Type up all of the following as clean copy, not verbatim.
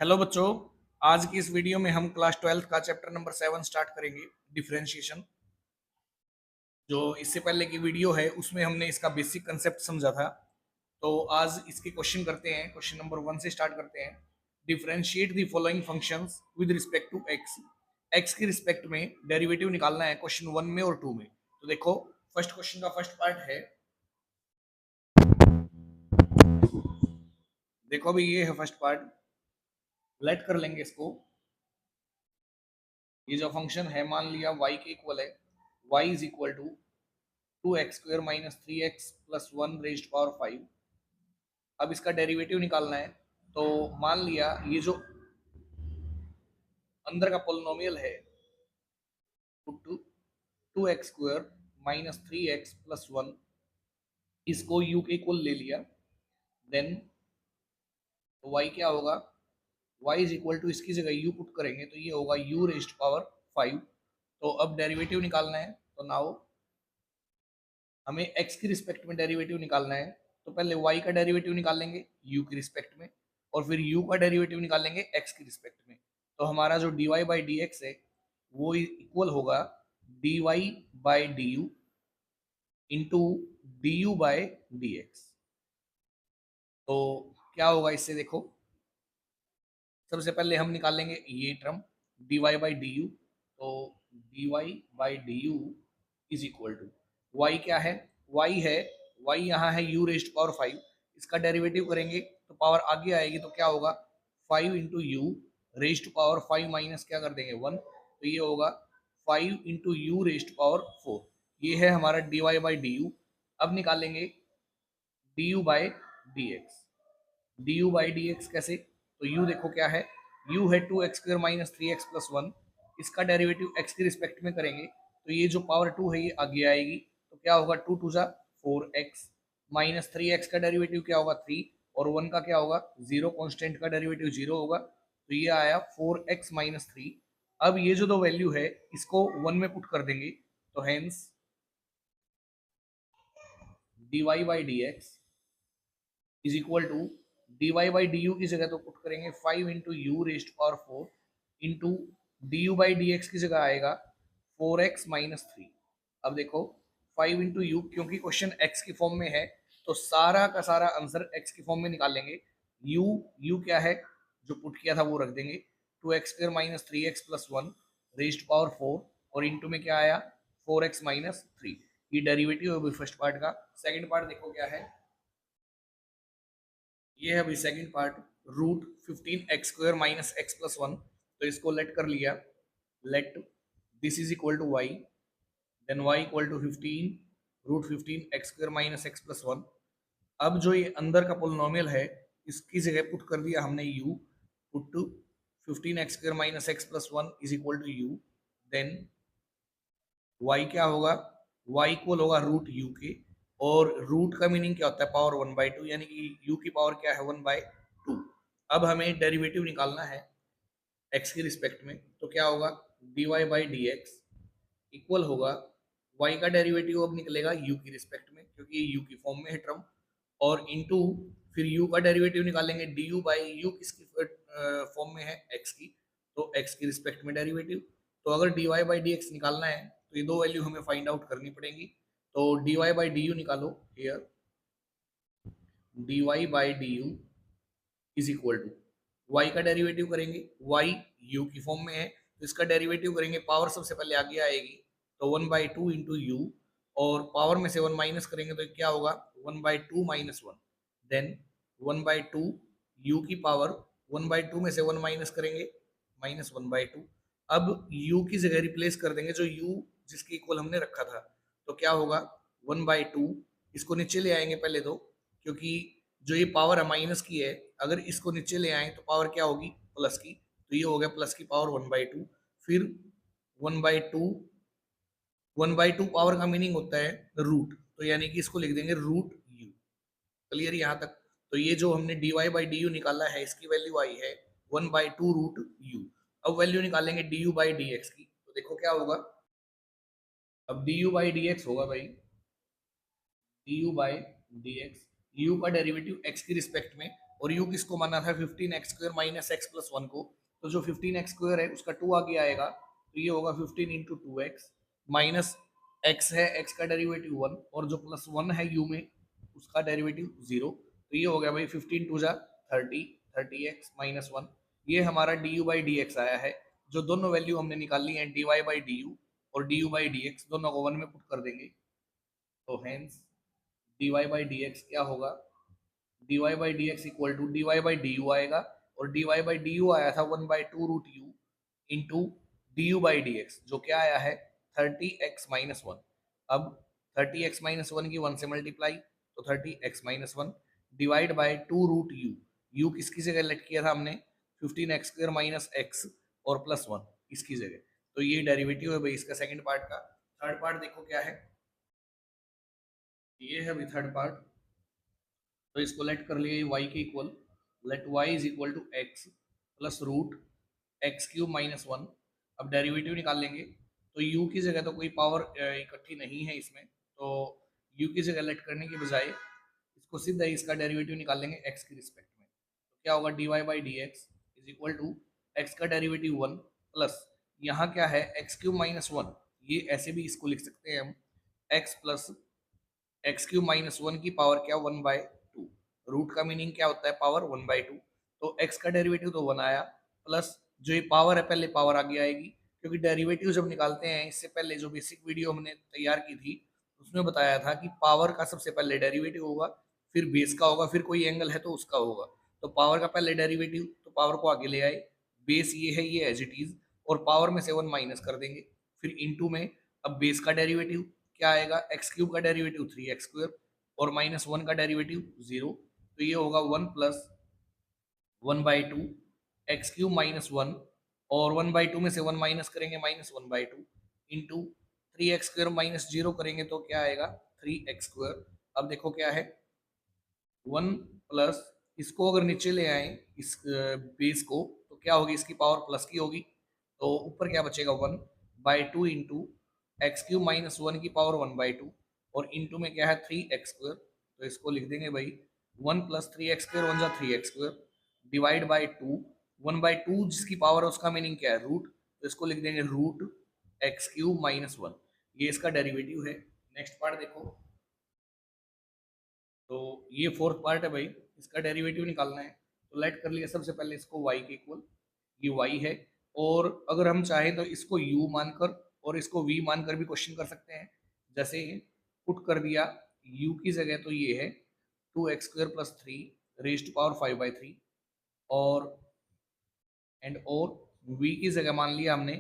Hello बच्चों। आज की इस वीडियो में हम क्लास 12th का चैप्टर नंबर 7 स्टार्ट करेंगे, डिफरेंशिएशन। जो इससे पहले की वीडियो है उसमें हमने इसका बेसिक कंसेप्ट समझा था। तो आज इसके क्वेश्चन करते हैं। क्वेश्चन नंबर 1 से स्टार्ट करते हैं। Differentiate the following functions with respect to x. X के रिस्पेक्ट में डेरिवेटिव निकालना है क्वेश्चन 1 में और 2 में। तो देखो, फर्स्ट क्वेश्चन का फर्स्ट पार्ट है। देखो भी, ये है फर्स्ट पार्ट। लेट कर लेंगे इसको। ये जो फंक्शन है, मान लिया y के इक्वल है। y is equal to 2x² minus 3x plus 1 raised power 5। अब इसका डेरिवेटिव निकालना है। तो मान लिया ये जो अंदर का पोलिनोमियल है, two x square minus 3x plus 1, इसको u के इक्वल ले लिया। देन तो y क्या होगा? y इज इक्वल टू, इसकी जगह u पुट करेंगे तो ये होगा u रेज्ड पावर 5। तो अब डेरिवेटिव निकालना है। तो नाउ हमें x की रिस्पेक्ट में डेरिवेटिव निकालना है। तो पहले y का डेरिवेटिव निकाल लेंगे u की रिस्पेक्ट में, और फिर u का डेरिवेटिव निकाल लेंगे x की रिस्पेक्ट में। तो हमारा जो dy बाई डी एक्स है वो इक्वल होगा dy by D u into d you by D x. तो क्या होगा इससे? देखो, सबसे पहले हम निकाल लेंगे ये term dy by D u. तो dy by D u is equal to, y क्या है? y है, y यहाँ है u रेज्ड पावर 5। इसका डेरिवेटिव करेंगे तो पावर आगे आएगी, तो क्या होगा? 5 into you raised power 5 minus क्या कर देंगे 1, तो ये होगा 5 इंटू यू रेज्ड पावर 4। ये है हमारा dy बाई डी यू। अब निकालेंगे D you by D x. D you by D x कैसे? तो u देखो क्या है, u है 2x² माइनस 3x प्लस 1। इसका डेरिवेटिव x की रिस्पेक्ट में करेंगे तो ये जो पावर 2 है ये आगे आएगी। तो क्या होगा? 2 टू जा 4x माइनस 3x का डेरिवेटिव क्या होगा? 3, और 1 का क्या होगा? 0। कॉन्स्टेंट का डेरिवेटिव 0 होगा, तो ये आया 4x माइनस 3। अब ये जो दो वैल्यू है इसको 1 में पुट कर देंगे। तो hence dy by D x is equal to dy by D u की जगह तो पुट करेंगे 5 into u rest power 4 into d you by D x की जगह आएगा 4x माइनस 3। अब देखो 5 इंटू यू, क्योंकि क्वेश्चन x की फॉर्म में है तो सारा का सारा आंसर x की फॉर्म में निकालेंगे। u क्या है जो पुट किया था वो रख देंगे, 2x² minus 3x plus 1 rest power 4, और इंटू में क्या आया 4x माइनस 3। ये डेरिवेटिव है अभी फर्स्ट पार्ट का। सेकंड पार्ट देखो क्या है। ये है अभी second part, root 15x² minus x plus 1। तो इसको लेट कर लिया। Let this is equal to y, then y equal to 15 root 15x² minus x plus 1। अब जो ये अंदर का पोलिनोमियल है इसकी जगह पुट कर दिया हमने u, put to 15x² minus x plus 1 is equal to u। Then y क्या होगा? y इक्वल होगा रूट u के, और रूट का मीनिंग क्या होता है? पावर 1/2, यानी कि u की पावर क्या है? 1/2। अब हमें डेरिवेटिव निकालना है x के रिस्पेक्ट में। तो क्या होगा? dy by D x equal होगा, y का डेरिवेटिव अब निकलेगा u की रिस्पेक्ट में क्योंकि ये u की फॉर्म में है टर्म, और इनटू फिर u का डेरिवेटिव निकालेंगे du बाई यू किसकी फॉर्म में है? x की, तो x की रिस्पेक्ट में डेरिवेटिव। तो अगर dy बाई डी एक्स निकालना है तो ये दो वैल्यू हमें फाइंड आउट करनी पड़ेगी। तो dy बाई डी यू निकालो here, dy by D u is equal to, y का डेरिवेटिव करेंगे, y u की फॉर्म में है तो इसका डेरिवेटिव करेंगे, पावर सबसे पहले आगे आएगी तो 1/2 इंटू यू, और पावर में से 1 माइनस करेंगे तो क्या होगा? 1/2 माइनस 1। देन 1/2 u की पावर, 1/2 में से 1 माइनस करेंगे माइनस 1/2। अब u की जगह रिप्लेस कर देंगे जो u जिसके इक्वल हमने रखा था। तो क्या होगा? 1/2, इसको नीचे ले आएंगे पहले तो, क्योंकि जो ये पावर है माइनस की है, अगर इसको नीचे ले आए तो पावर क्या होगी? प्लस की। तो ये हो गया प्लस की पावर 1/2। फिर 1/2, 1/2 पावर का मीनिंग होता है रूट, तो यानी कि इसको लिख देंगे रूट यू। क्लियर यहाँ तक? तो ये जो हमने dy बाई डी यू निकाला है इसकी वैल्यू आई है 1/2 रूट यू। अब वैल्यू निकालेंगे D you by D x की। तो देखो क्या होगा। अब d you by D x होगा भाई, D you by D x, you का डेरिवेटिव एक्स की रिस्पेक्ट में और u किसको माना था 15x² minus x plus one को, तो जो 15x² है उसका 2 आगे आएगा, तो ये होगा 15 इंटू 2x माइनस x है, x का डेरिवेटिव 1 और जो प्लस 1 है u में उसका डेरिवेटिव 0, तो ये हो गया भाई 15 टू जा 30, 30x माइनस 1, ये हमारा du बाई डी एक्स आया है। जो दोनों वैल्यू हमने निकाली है dy बाई डी यू और du बाई डी एक्स दोनों को 1 में पुट कर देंगे, तो hence dy by D x क्या होगा, dy by D x equal to dy by D u आएगा, और dy बाई डी यू आया था 1/2 root u into d you by D x, जो क्या आया है 30x माइनस वन। अब 30x माइनस वन की 1 से मल्टीप्लाई, तो 30x minus one divide by 2 root u, u किसकी जगह लेट किया था हमने 15x² माइनस एक्स और प्लस वन इसकी जगह, तो ये डेरिवेटिव है भाई इसका सेकंड पार्ट का। थर्ड पार्ट देखो क्या है, ये है भाई थर्ड पार्ट, तो इसको लेट कर लिए y के equal, let y is equal to x plus root x cube minus one. अब डेरिवेटिव निकाल लेंगे, तो u की जगह तो कोई पावर इकट्ठी नहीं है इसमें, तो u की जगह लेट करने की बजाय इसको सीधा ही इसका डेरिवेटिव निकाल लेंगे x की रिस्पेक्ट में, तो क्या होगा dy by D x is equal to x का डेरिवेटिव 1 प्लस यहाँ क्या है एक्स क्यूब माइनस वन, ये ऐसे भी इसको लिख सकते हैं हम x plus x cube minus one की पावर क्या 1/2, रूट का मीनिंग क्या होता है पावर 1/2, तो x का डेरिवेटिव तो 1 आया, प्लस जो ये पावर है पहले पावर आगे आएगी, क्योंकि डेरिवेटिव जब निकालते हैं इससे पहले जो बेसिक वीडियो हमने तैयार की थी उसमें बताया था कि पावर का सबसे पहले डेरिवेटिव होगा, फिर बेस का होगा, फिर कोई एंगल है तो उसका होगा, तो पावर का पहले डेरिवेटिव, तो पावर को आगे ले आए, बेस ये है ये एज इट इज, और पावर में से 1 माइनस कर देंगे, फिर इनटू में अब बेस का डेरिवेटिव क्या आएगा एक्स क्यूब का डेरिवेटिव 3x² और माइनस वन का डेरिवेटिव 0, तो ये होगा 1 plus 1/2 x cube minus one, और 1/2 में से 1 माइनस करेंगे माइनस 1/2 इंटू 3x² माइनस 0 करेंगे तो क्या आएगा 3x²। अब देखो क्या है 1 प्लस इसको अगर नीचे ले आए इस बेस को, तो क्या होगी इसकी पावर प्लस की होगी, तो ऊपर क्या बचेगा 1/2 into x cube minus one की पावर 1/2 और इंटू में क्या है 3x², तो इसको लिख देंगे भाई 1 प्लस 3x² 1 जा 3x² डिवाइड बाई 2, 1/2 जिसकी पावर है उसका मीनिंग क्या है रूट, तो इसको लिख देंगे root x cube minus one, ये इसका डेरिवेटिव है। नेक्स्ट पार्ट देखो, तो ये फोर्थ पार्ट है भाई, इसका डेरिवेटिव निकालना है, तो लेट कर लिया सबसे पहले इसको y के इक्वल, ये y है, और अगर हम चाहें तो इसको u मानकर और इसको v मानकर भी क्वेश्चन कर सकते हैं, जैसे पुट कर दिया u की जगह तो ये है 2x² plus 3 raise to power 5/3 और और v की जगह मान लिया हमने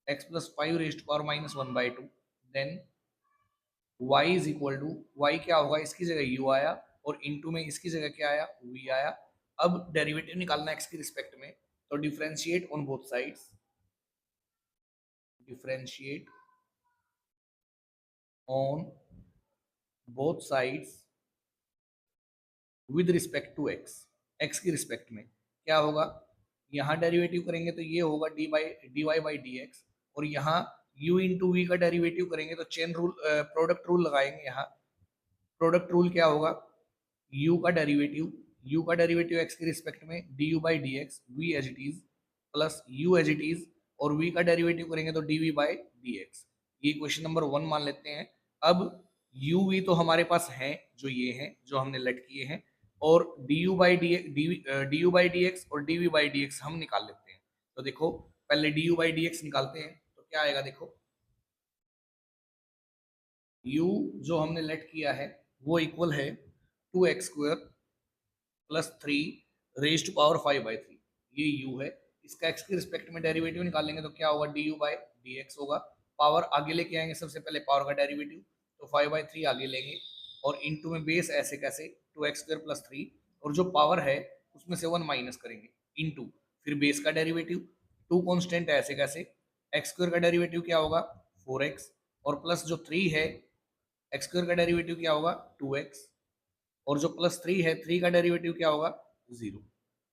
x plus 5 raise to power minus 1/2, then y is equal to y क्या होगा इसकी जगह u आया और इनटू में इसकी जगह क्या आया v आया। अब डेरिवेटिव निकालना x की रिस्पेक्ट में, तो differentiate on both sides, differentiate on both sides with respect to x, x की रिस्पेक्ट में क्या होगा, यहाँ डेरिवेटिव करेंगे तो ये होगा dy बाई डी एक्स, और यहाँ u इंटू वी का डेरिवेटिव करेंगे तो चेन रूल प्रोडक्ट रूल लगाएंगे, यहाँ प्रोडक्ट रूल क्या होगा u का डेरिवेटिव x की रिस्पेक्ट में du by D x v as it is plus u as it is, और v का डेरिवेटिव करेंगे तो dv बाई डी एक्स, ये क्वेश्चन नंबर 1 मान लेते हैं। अब u v तो हमारे पास है जो ये है जो हमने लेट किए हैं, और du बाई डी एक्स और dv बाई डी एक्स हम निकाल लेते हैं, तो देखो पहले du बाई डी एक्स निकालते हैं, तो क्या आएगा देखो u जो हमने लेट किया है वो इक्वल है 2x² plus 3 raise to power 5/3, ये u है, इसका x के रिस्पेक्ट में डेरिवेटिव निकालेंगे तो क्या होगा du बाई डी एक्स होगा, पावर आगे लेके आएंगे सबसे पहले पावर का डेरिवेटिव, तो 5/3 आगे लेंगे और इनटू में बेस ऐसे कैसे 2x² प्लस 3 और जो पावर है उसमें से 1 माइनस करेंगे इनटू फिर बेस का डेरिवेटिव, 2 कांस्टेंट है ऐसे कैसे, x² का डेरिवेटिव क्या होगा 4x और प्लस जो 3 है x² का डेरिवेटिव क्या होगा 2x और जो प्लस 3 है 3 का डेरिवेटिव क्या होगा 0।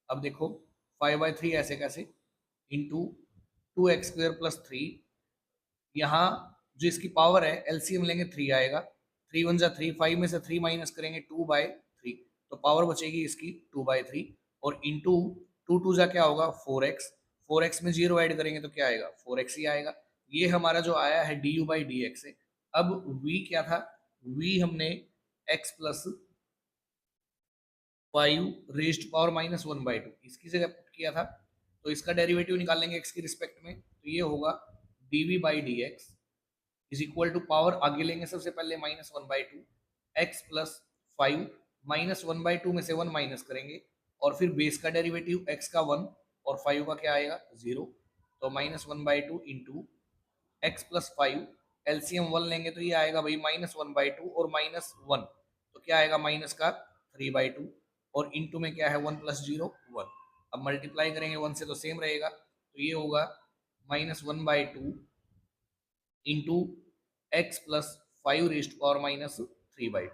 अब देखो 5/3 ऐसे कैसे इंटू 2x² प्लस 3, यहाँ जो इसकी पावर है एलसीएम लेंगे 3 आएगा, 3 1 जा 3, 5 में से 3 माइनस करेंगे 2/3, तो पावर बचेगी इसकी 2/3 और इंटू 2 जा क्या होगा 4x, 4x में 0 ऐड करेंगे तो क्या आएगा 4x ही आएगा। ये हमारा जो आया है du/dx है। अब v क्या था, v हमने x plus 5 raised to power -1/2 इसकी जगह पुट किया था, तो इसका डेरिवेटिव निकाल लेंगे x की रिस्पेक्ट में, तो ये होगा dv/dx is equal to power आगे लेंगे सबसे पहले -1/2 x प्लस 5 -1/2 में से 1 माइनस करेंगे और फिर बेस का डेरिवेटिव x का 1 और 5 का क्या आएगा 0, तो -1/2 इंटू एक्स प्लस 5 एलसीएम 1 लेंगे तो ये आएगा भाई -1/2 और -1 तो क्या आएगा माइनस का 3/2 और इंटू में क्या है 1 + 0 1। अब मल्टीप्लाई करेंगे 1 से तो सेम रहेगा, तो ये होगा -1/2 into x plus 5 raised to power -3/2।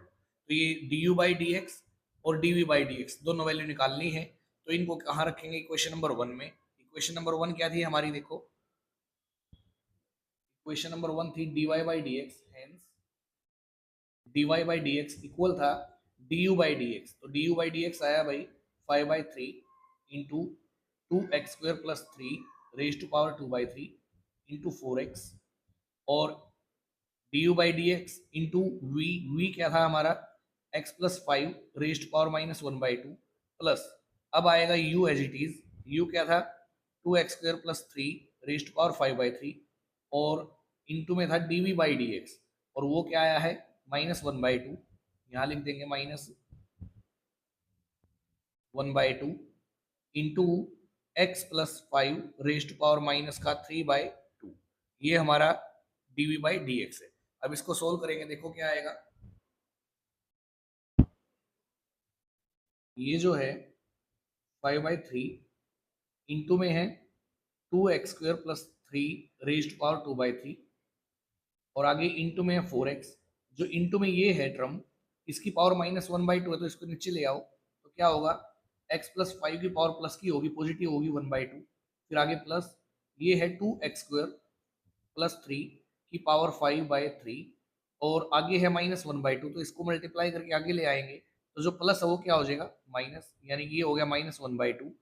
तो ये du/dx और dv/dx दोनों वैल्यू निकालनी है, तो इनको कहाँ रखेंगे इक्वेशन नंबर 1 में। इक्वेशन नंबर 1 क्या थी हमारी, देखो इक्वेशन नंबर 1 थी dy/dx, हेंस dy/dx इक्वल था du/dx, तो du/dx आया भाई 5/3 into 2x² + 3 raised to power 2/3 into 4x और du/dx इंटू v क्या था हमारा x + 5 raised to power -1/2 plus अब आएगा u as it is, u क्या था 2x² + 3 raised to power 5/3 और इंटू में था dv/dx और वो क्या आया है -1/2, यहाँ लिख देंगे -1/2 into x plus 5 raised to power -3/2, ये हमारा dv/dx है। अब इसको सोल्व करेंगे, देखो क्या आएगा, ये जो है 5/3 इंटू में है 2x² + 3 raised to power 2/3 और आगे इंटू में है 4x, जो इंटू में ये है टर्म इसकी पावर -1/2 है तो इसको नीचे ले आओ, तो क्या होगा x + 5 की पावर प्लस की होगी, पॉजिटिव होगी 1/2, फिर आगे प्लस ये है 2x² + 3 की पावर 5/3 और आगे है -1/2, तो इसको मल्टीप्लाई करके आगे ले आएंगे तो जो प्लस है वो क्या हो जाएगा माइनस, यानी कि ये हो गया -1/2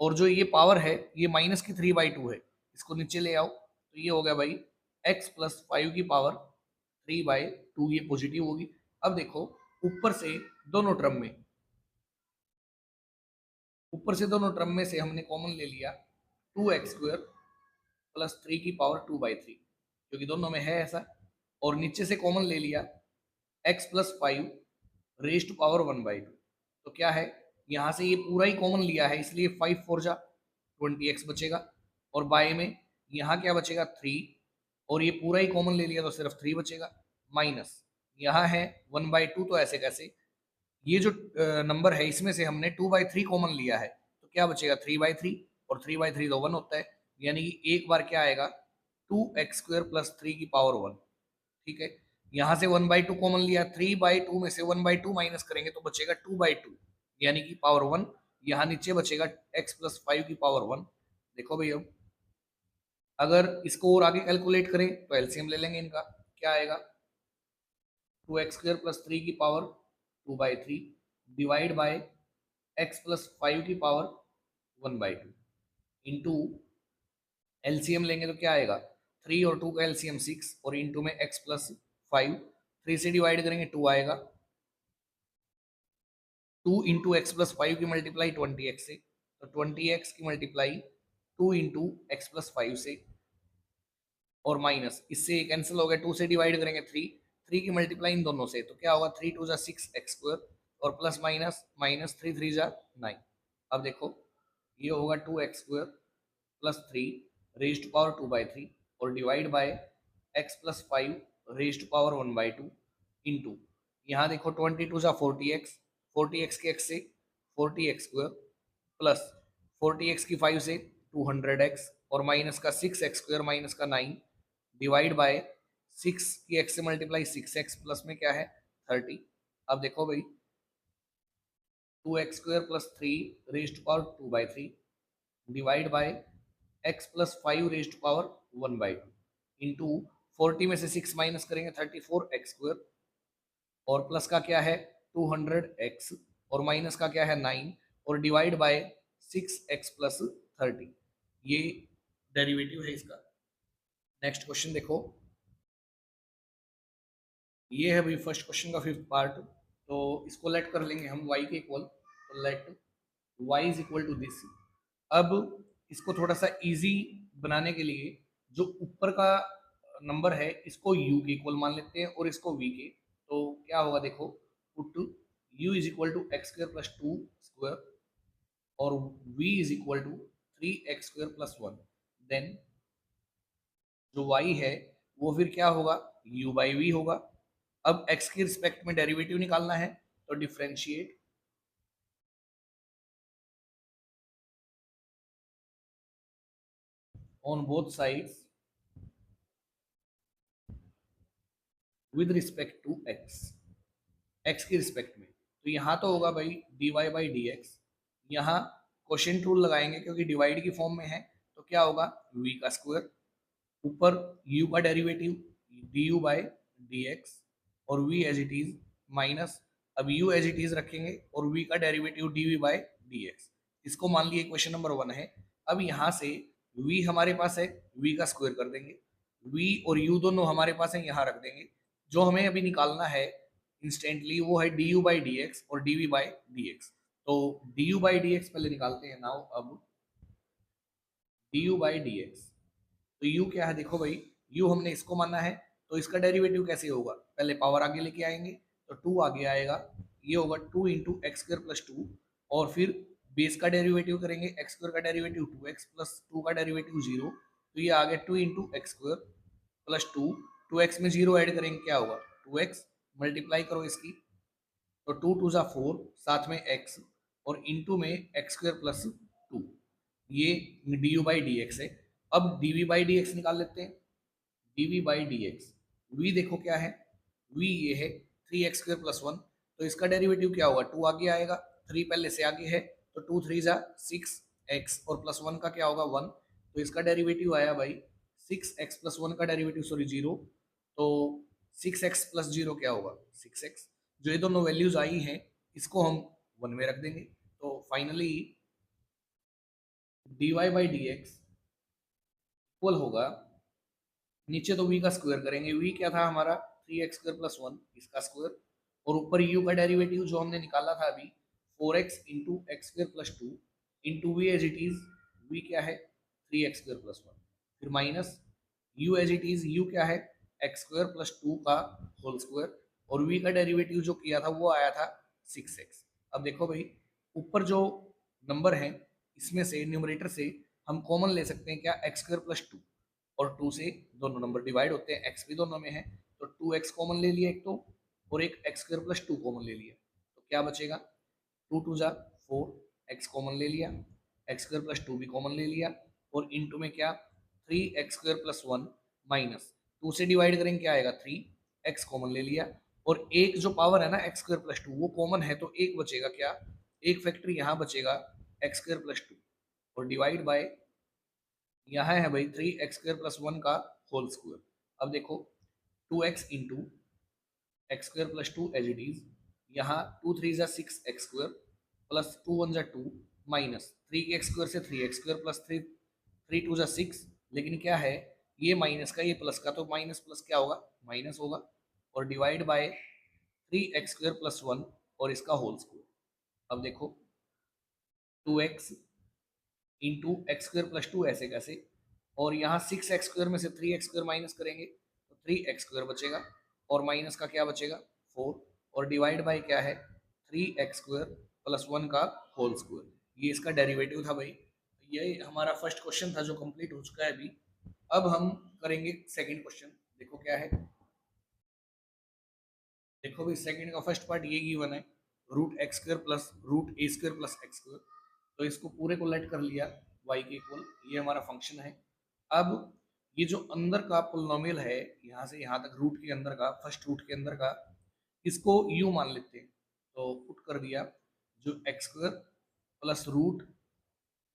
और जो ये पावर है ये माइनस की 3/2 है, इसको नीचे ले आओ तो ये हो गया भाई x + 5 की पावर 3/2, ये पॉजिटिव होगी। अब देखो ऊपर से दोनों टर्म में से हमने कॉमन ले लिया 2x² + 3 की पावर 2/3 क्योंकि दोनों में है ऐसा, और नीचे से कॉमन ले लिया x + 5 raised to power 1/2, तो क्या है यहाँ से ये पूरा ही कॉमन लिया है इसलिए 5 4 जा 20x बचेगा और बाय में यहाँ क्या बचेगा 3 और ये पूरा ही कॉमन ले लिया तो सिर्फ 3 बचेगा, माइनस यहाँ है 1/2, तो ऐसे कैसे ये जो नंबर है इसमें से हमने 2/3 कॉमन लिया है तो क्या बचेगा 3/3 और 3/3 तो 1 होता है, यानी कि एक बार क्या आएगा 2x² + 3 की पावर 1, ठीक है। यहाँ से 1/2 कॉमन लिया, 3/2 में से 1/2 माइनस करेंगे तो बचेगा 2/2 यानी कि पावर 1, यहाँ नीचे बचेगा x + 5 की पावर 1। देखो भैया अगर इसको और आगे कैलकुलेट करें तो एलसीएम ले लेंगे इनका, क्या आएगा 2x² + 3 की पावर 2/3 डिवाइड बाय x + 5 की पावर 1/2 इंटू एलसीएम लेंगे तो क्या आएगा 3 और 2 का एलसीएम 6 और इंटू में x + 5, 3 से डिवाइड करेंगे 2 आएगा, 2 इंटू एक्स प्लस 5 की मल्टीप्लाई 20x से, तो 20x की मल्टीप्लाई 2 इंटू एक्स प्लस 5 से और माइनस इससे कैंसिल हो गया, 2 से डिवाइड करेंगे 3, 3 की मल्टीप्लाई इन दोनों से तो क्या होगा 3 2 6x² और प्लस माइनस माइनस 3 3 9। अब देखो ये होगा 2x² + 3 raised to power 2/3 और divide bye x + 5 raised to power 1/2 into यहाँ देखो 22 40x, 40x के x से 40x² प्लस 40x की 5 से 200x और माइनस का 6x² माइनस का 9 डिवाइड बाय 6 की x से मल्टीप्लाई 6x प्लस में क्या है 30। अब देखो भाई 2x² + 3 raised to power 2/3 divide by x + 5 raised to power 1/2 into 40 में से 6 माइनस करेंगे 34x² और प्लस का क्या है 200x और माइनस का क्या है 9 और डिवाइड बाय 6x+30, ये डेरिवेटिव है इसका। नेक्स्ट क्वेश्चन देखो, ये है भाई फर्स्ट क्वेश्चन का फिफ्थ पार्ट। तो इसको लेट कर लेंगे हम y के इक्वल, तो let y is equal to this. अब इसको थोड़ा सा इजी बनाने के लिए जो ऊपर का नंबर है इसको u के इक्वल मान लेते हैं और इसको v के। तो क्या होगा देखो, put u is equal to x square plus two square और v is equal to 3x² + 1। Then जो y है वो फिर क्या होगा, u बाई वी होगा। अब x के रिस्पेक्ट में डेरिवेटिव निकालना है, तो differentiate on both sides with respect to x के रिस्पेक्ट में। तो यहाँ तो होगा भाई dy/dx, यहाँ क्वोशिएंट रूल लगाएंगे क्योंकि डिवाइड की फॉर्म में है, तो क्या होगा v का स्क्वायर, ऊपर u का डेरिवेटिव du/dx और v as it is minus, अब u एज इट इज रखेंगे और v का डेरिवेटिव dv/dx। इसको मान लिए क्वेश्चन नंबर 1 है। अब यहाँ से v हमारे पास है, v का स्क्वायर कर देंगे, v और u दोनों हमारे पास है, यहाँ रख देंगे। जो हमें अभी निकालना है इंस्टेंटली वो है du/dx और dv/dx। तो du/dx पहले निकालते हैं नाउ। अब du/dx, तो u क्या है देखो भाई, u हमने इसको माना है, तो इसका डेरिवेटिव कैसे होगा, पहले पावर आगे लेके आएंगे, तो 2 आगे आएगा, ये होगा 2 इंटू x² + 2 और फिर बेस का डेरिवेटिव करेंगे, x² का डेरिवेटिव 2x प्लस 2 का डेरिवेटिव 0, तो ये आ गया 2 इंटू x² + 2, 2x में 0 ऐड करेंगे क्या होगा 2x, मल्टीप्लाई करो इसकी, तो 2 2 जा 4, साथ में x और इंटू में x² + 2, ये du/dx है। अब dv/dx निकाल लेते हैं, dv/dx, v देखो क्या है, v ये है 3x² + 1, तो इसका डेरिवेटिव क्या होगा 2 आगे आएगा, 3 पहले से आगे है, तो 2 3 जा 6x और +1 का क्या होगा 1, तो इसका डेरिवेटिव आया भाई 6x + 1 का डेरिवेटिव सॉरी 0, तो 6x + 0 क्या होगा 6x। जो ये दोनों वैल्यूज आई हैं इसको हम 1 में रख देंगे, तो फाइनली dy/dx इक्वल होगा, नीचे तो v का स्क्वायर करेंगे, v क्या था हमारा 3x² + 1, इसका स्क्वायर, और ऊपर u का डेरिवेटिव जो हमने निकाला था अभी 4x into x² + 2 into v as it is, v क्या है 3x² + 1, फिर minus u as it is, u क्या है x² + 2 का होल स्क्वायर, और v का डेरिवेटिव जो किया था वो आया था 6x। अब देखो भाई ऊपर जो नंबर है इसमें से न्यूमरेटर से हम कॉमन ले सकते हैं क्या x² + 2, और 2 से दोनों नंबर डिवाइड होते हैं, x भी दोनों में है, तो 2x कॉमन ले लिया एक तो, और एक x² + 2 कॉमन ले लिया, तो क्या बचेगा 2 2 जा 4, x कॉमन ले लिया, x² + 2 भी कॉमन ले लिया, और इनटू में क्या 3x² + 1 माइनस 2 से डिवाइड करेंगे क्या आएगा 3, x कॉमन ले लिया, और एक जो पावर है ना x² + 2 वो कॉमन है, तो एक बचेगा क्या, एक फैक्टर यहाँ बचेगा x² + 2 और डिवाइड बाय यहाँ है भाई 3x² + 1 का होल स्क्वायर। अब देखो 2x into x² + 2 as it is, यहाँ 2 3 जा 6x² प्लस 2 1 जा 2 माइनस 3x² से 3x² प्लस 3 3 2 जा 6, लेकिन क्या है ये माइनस का ये प्लस का, तो माइनस प्लस क्या होगा माइनस होगा, और डिवाइड बाय 3x² + 1 और इसका होल स्क्वायर। अब देखो 2x इंटू x² + 2 ऐसे कैसे, और यहाँ 6x² में से 3x² माइनस करेंगे तो 3x² बचेगा, और माइनस का क्या बचेगा 4, और डिवाइड बाय क्या है 3x² + 1 का होल स्क्वायर, ये इसका डेरिवेटिव था भाई। ये हमारा फर्स्ट क्वेश्चन था जो कंप्लीट हो चुका है अभी। अब हम करेंगे सेकंड क्वेश्चन, देखो क्या है, देखो भाई सेकंड का फर्स्ट पार्ट ये गिवन है √x² + √a² + x², तो इसको पूरे को लेट कर लिया y के इक्वल, ये हमारा फंक्शन है। अब ये जो अंदर का पोलिनोमियल है यहाँ से यहाँ तक रूट के अंदर का, फर्स्ट रूट के अंदर का, इसको u मान लेते हैं, तो पुट कर दिया, जो x² + √a²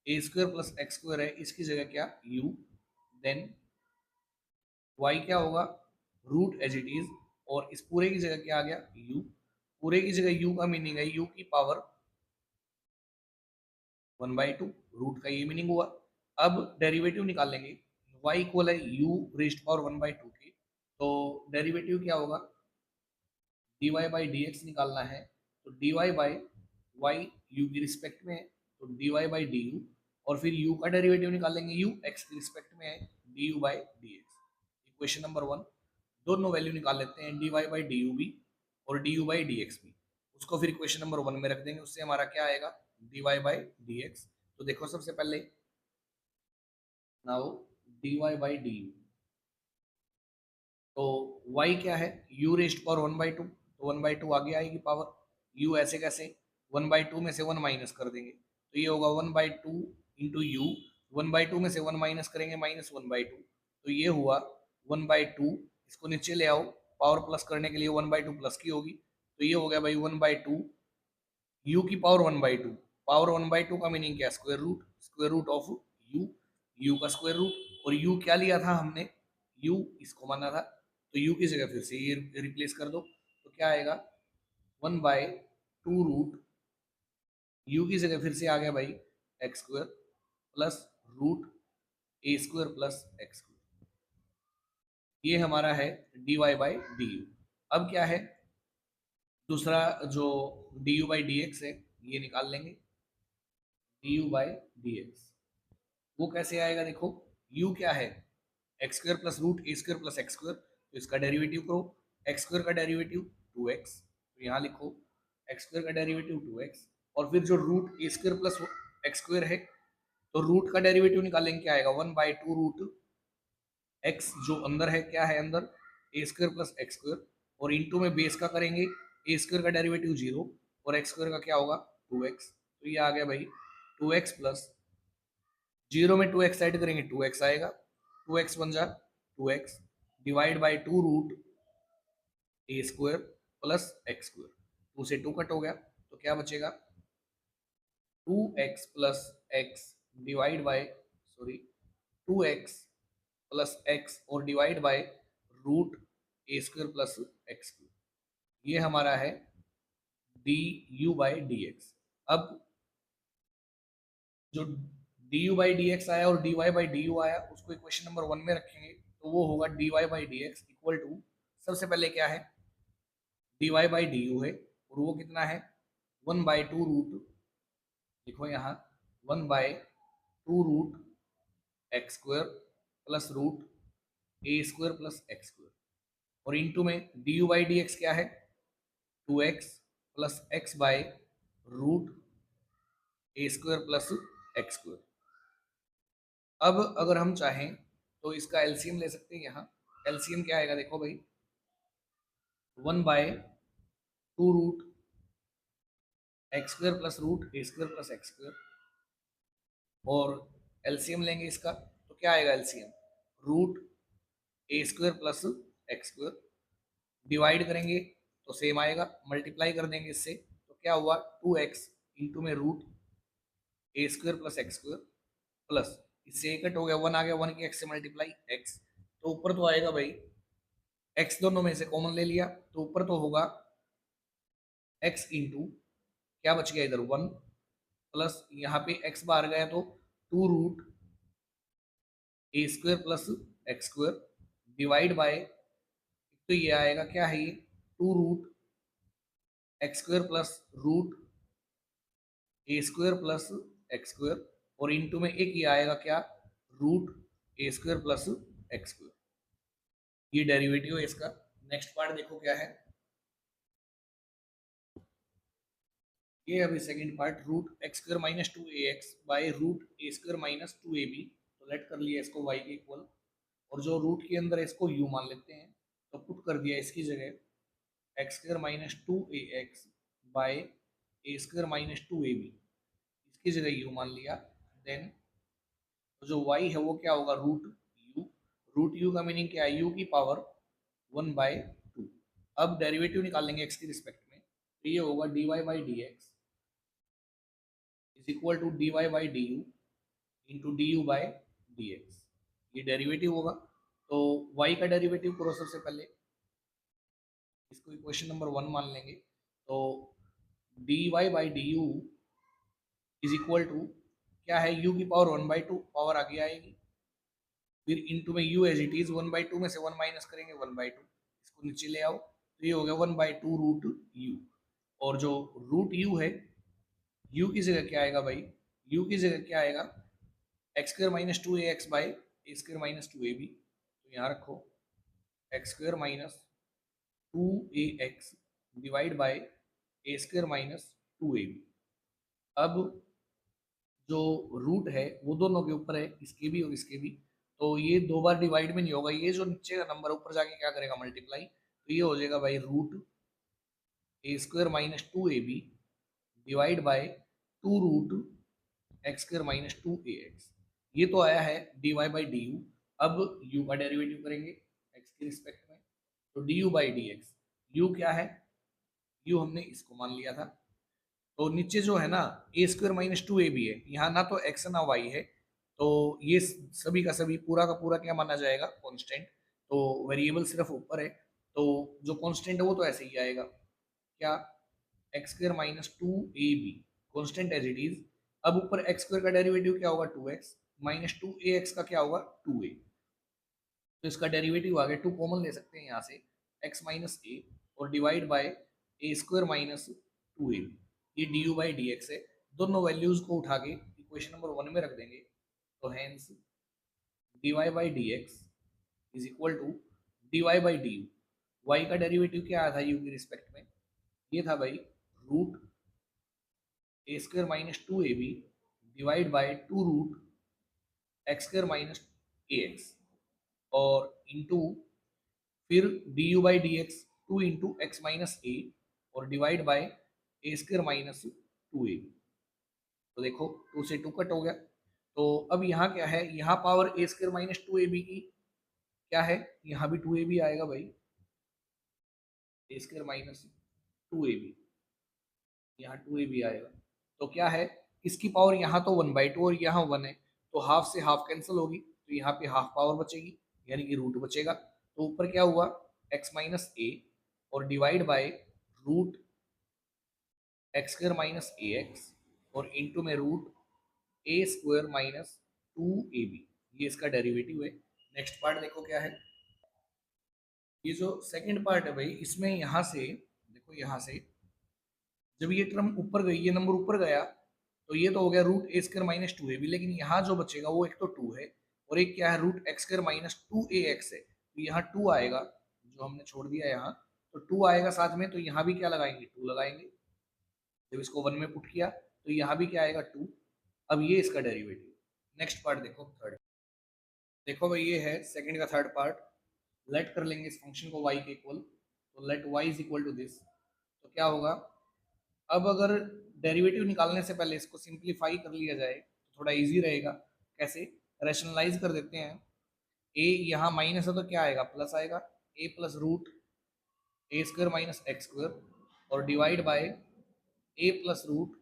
+ x² है इसकी जगह क्या u, देन y क्या होगा रूट एज इट इज, और इस पूरे की जगह क्या आ गया u, पूरे की जगह u का मीनिंग है u की पावर 1/2, रूट का ये मीनिंग हुआ। अब डेरिवेटिव निकालेंगे, y इक्वल है u रेज्ड पावर 1/2 की, तो डेरिवेटिव क्या होगा, dy बाई डी एक्स निकालना है, तो dy बाई वाई u की रिस्पेक्ट में है, तो dy बाई डी यू, और फिर u का डेरिवेटिव निकालेंगे, u x की रिस्पेक्ट में है, du by D x. Equation number 1, दोनों वैल्यू निकाल लेते हैं, dy बाई डी यू भी और du बाई डी एक्स भी, उसको फिर इक्वेशन नंबर 1 में रख देंगे, उससे हमारा क्या आएगा, dy बाई डी एक्स। तो देखो सबसे पहले, now dy by D u, तो y क्या है, u रेस्ट पावर 1/2, तो 1/2 आगे आएगी पावर, u ऐसे कैसे, 1/2 में से 1 माइनस कर देंगे, तो ये होगा 1/2 इंटू यू, 1/2 में से 1 माइनस करेंगे, -1/2, तो ये हुआ 1/2, इसको नीचे ले आओ, पावर प्लस करने के लिए 1/2 प्लस की होगी, तो ये हो गया भाई 1/2 u की पावर 1/2, पावर 1/2 का मीनिंग क्या है, स्क्वायर रूट ऑफ u का स्क्वायर रूट, और u क्या लिया था हमने, u इसको माना था, तो u की जगह फिर से ये रिप्लेस कर दो, तो क्या आएगा 1/2 रूट, u की जगह फिर से आ गया भाई एक्स स्क्वायर प्लस रूट ए स्क्वायर प्लस एक्स स्क्वायर, ये हमारा है dy बाई डी यू। अब क्या है, दूसरा जो du बाई डी एक्स है, ये निकाल लेंगे, du बाई डी एक्स, वो कैसे आएगा, देखो u क्या है, एक्स स्क्वायर प्लस रूट ए स्क्वायर प्लस एक्स स्क्वायर, तो इसका डेरिवेटिव करो, एक्स स्क्वायर का डेरिवेटिव 2x, तो यहाँ लिखो एक्स स्क्वायर का डेरिवेटिव 2x, और फिर जो रूट ए स्क्वायर प्लस एक्स स्क्वायर है, तो रूट का डेरिवेटिव निकालेंगे, क्या आएगा 1/2 रूट एक्स, जो अंदर है क्या है अंदर, ए स्क्वायर प्लस एक्स स्क्वायर, और इंटू में बेस का करेंगे, ए स्क्वायर का डेरिवेटिव 0 और एक्स स्क्वायर का क्या होगा 2x, तो ये आ गया भाई 2x प्लस 0 में 2x ऐड करेंगे 2x आएगा, 2x बन जा 2x divide by 2 root A square plus x square, 2 से 2 कट हो गया, तो क्या बचेगा 2x plus X divide by, sorry 2x plus X और divide by root A square plus x square, ये हमारा है D you by D X. अब जो D you by D x आया और D Y by D you आया, उसको इक्वेशन नंबर 1 में रखेंगे, तो वो होगा d Y by D x equal to, सबसे पहले क्या है, d Y by D u है, और वो कितना है 1/2 रूट, लिखो यहाँ 1/2 root x square plus root ए स्क्वायर प्लस एक्स स्क्वायर, और इंटू में D you by D x क्या है 2x plus X by root A square plus x square. अब अगर हम चाहें तो इसका एलसीएम ले सकते हैं, यहाँ एलसीएम क्या आएगा, देखो भाई 1/2 root x square plus root ए स्क्वायर प्लस एक्स स्क्वायर, और एलसीएम लेंगे इसका, तो क्या आएगा एलसीएम, रूट ए square plus x square, divide करेंगे तो सेम आएगा, मल्टीप्लाई कर देंगे इससे, तो क्या हुआ 2x इंटू में रूट ए square plus x square plus, इससे एक कट हो गया, 1 आ गया, 1 की x से मल्टीप्लाई x, तो ऊपर तो आएगा भाई x, दोनों में से कॉमन ले लिया, तो ऊपर तो होगा x इंटू, क्या बच गया इधर 1 प्लस, यहाँ पे x बाहर गया तो 2 root A square plus x square divide by, तो ये आएगा क्या है ये 2 root x square plus root ए स्क्वायर प्लस एक्स स्क्वायर, और इंटू में एक ये आएगा क्या रूट ए स्क्वायर प्लस एक्स स्क्वायर, ये डेरिवेटिव है इसका। नेक्स्ट पार्ट देखो क्या है, ये अभी second part, root x square minus 2ax by root A square minus 2ab, तो लेट कर लिया इसको y के इक्वल, और जो रूट के अंदर है इसको u मान लेते हैं, तो पुट कर दिया इसकी जगह x square minus 2ax by A square minus 2ab, इसकी जगह u मान लिया, देन तो जो y है वो क्या होगा रूट u का मीनिंग क्या है, u की पावर 1/2। अब डेरिवेटिव निकाल लेंगे x की रिस्पेक्ट में, तो ये होगा dy by D x is equal to d Y by D u into d you by D x, ये डेरिवेटिव होगा, तो y का डेरिवेटिव करो सबसे पहले, इसको इक्वेशन नंबर 1 मान लेंगे, तो dy by D u is equal to क्या है, u की पावर 1/2 पावर आगे आएगी, फिर इनटू में u एज इट इज 1/2 में से 1 माइनस करेंगे 1/2, इसको नीचे ले आओ तो ये हो गया 1/2 रूट u। और जो रूट u है, u की जगह क्या आएगा भाई, u की जगह क्या आएगा, x square minus two A x by a square minus two A b. तो यहाँ रखो x square minus two A x divide by a square minus two A b. अब जो रूट है वो दोनों के ऊपर है, इसके भी और इसके भी, तो ये दो बार डिवाइड में नहीं होगा, ये जो नीचे का नंबर ऊपर जाके क्या करेगा मल्टीप्लाई, तो ये हो जाएगा भाई root a square minus two A B divide by two root x square minus two A x. ये तो आया है d Y by D u. अब u का डेरिवेटिव करेंगे x के रिस्पेक्ट में, तो d you by D x, u क्या है, u हमने इसको मान लिया था, तो नीचे जो है ना A square minus two A B है, यहाँ ना तो x ना y है, तो ये सभी का सभी पूरा का पूरा क्या माना जाएगा कांस्टेंट, तो वेरिएबल सिर्फ ऊपर है, तो जो कांस्टेंट है वो तो ऐसे ही आएगा, क्या x square minus two A b constant as it is. अब ऊपर एक्स स्क्वायर का डेरिवेटिव क्या होगा 2x माइनस टू ए एक्स का क्या होगा 2a, तो इसका डेरिवेटिव आ गया, 2 कॉमन ले सकते हैं यहाँ से, x माइनस ए और divide by A square minus two A B, ये D you by D X है। दोनों वैल्यूज को उठा के इक्वेशन नंबर 1 में रख देंगे, तो hence d Y by D x is equal to d Y by D u. Y का डेरिवेटिव क्या आया था यू की रिस्पेक्ट में, ये था भाई root A square minus two A B divide by two root x square minus A x, और इंटू फिर D you by D X two into X minus ए और divide by A square minus two A. तो देखो 2 से 2 cut हो गया, तो अब यहाँ क्या है, यहाँ power a square minus two A b की क्या है, यहाँ भी 2 ए बी आएगा भाई, A square minus two A B, यहाँ 2 ए बी आएगा, तो क्या है इसकी पावर यहाँ तो 1/2 और यहाँ 1 है, तो हाफ से हाफ कैंसिल होगी, तो यहाँ पे हाफ पावर बचेगी यानी कि रूट बचेगा, तो ऊपर क्या हुआ x माइनस ए और divide by root x square minus A x और इंटू में root A square minus two A B, ये इसका डेरिवेटिव है। नेक्स्ट पार्ट देखो क्या है, ये जो सेकंड पार्ट है भाई, इसमें यहाँ से देखो, यहाँ से जब ये टर्म ऊपर गई, ये नंबर ऊपर गया, तो ये तो हो गया रूट ए स्क्वायर माइनस टू ए बी, लेकिन यहाँ जो बचेगा वो एक तो 2 है और एक क्या है root x square minus two ए एक्स है, तो यहाँ 2 आएगा जो हमने छोड़ दिया यहाँ, तो 2 आएगा साथ में, तो यहाँ भी क्या लगाएंगे 2 लगाएंगे, जब इसको 1 में पुट किया तो यहाँ भी क्या आएगा 2। अब ये इसका डेरिवेटिव। नेक्स्ट पार्ट देखो थर्ड, देखो भाई ये है सेकंड का थर्ड पार्ट, लेट कर लेंगे इस फंक्शन को y के इक्वल, तो let y is equal to this, तो क्या होगा, अब अगर डेरिवेटिव निकालने से पहले इसको सिंप्लीफाई कर लिया जाए तो थोड़ा इजी रहेगा, कैसे रैशनलाइज कर देते हैं, a यहाँ माइनस है तो क्या आएगा प्लस आएगा, a plus root A square minus x square और divide by a plus root